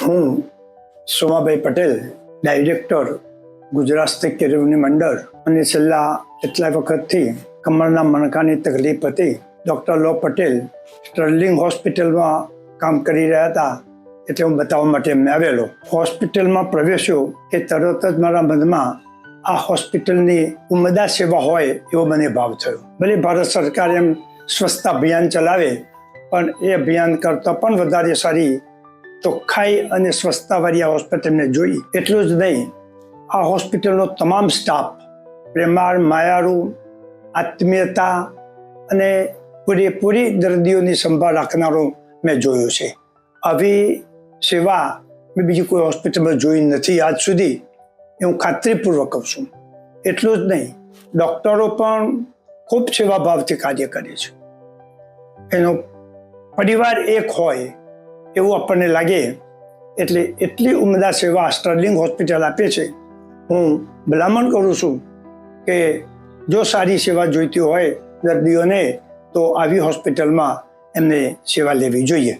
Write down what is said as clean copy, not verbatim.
હું સોમાભાઈ પટેલ, ડાયરેક્ટર ગુજરાત સ્થિત કેળવણી મંડળ, અને છેલ્લા કેટલા વખતથી કમરના મણકાની તકલીફ હતી. ડૉક્ટર લો પટેલ સ્ટર્લિંગ હોસ્પિટલમાં કામ કરી રહ્યા હતા, એટલે હું બતાવવા માટે એમને આવેલો. હોસ્પિટલમાં પ્રવેશ્યો કે તરત જ મારા મનમાં આ હોસ્પિટલની ઉમદા સેવા હોય એવો મને ભાવ થયો. ભલે ભારત સરકાર એમ સ્વચ્છતા અભિયાન ચલાવે, પણ એ અભિયાન કરતાં પણ વધારે સારી ચોખ્ખાઈ અને સ્વચ્છતાવાળી આ હોસ્પિટલ મેં જોઈ. એટલું જ નહીં, આ હોસ્પિટલનો તમામ સ્ટાફ પ્રેમાળ, માયાળુ, આત્મીયતા અને પૂરેપૂરી દર્દીઓની સંભાળ રાખનારો મેં જોયો છે. આવી સેવા મેં બીજી કોઈ હોસ્પિટલમાં જોઈ નથી આજ સુધી, એ હું ખાતરીપૂર્વક કહું છું. એટલું જ નહીં, ડૉક્ટરો પણ ખૂબ સેવાભાવથી કાર્ય કરે છે. એનો પરિવાર એક હોય એવું આપણને લાગે. એટલે એટલી ઉમદા સેવા સ્ટર્લિંગ હોસ્પિટલ આપે છે. હું ભલામણ કરું છું કે જો સારી સેવા જોઈતી હોય દર્દીઓને, તો આવી હોસ્પિટલમાં એમને સેવા લેવી જોઈએ.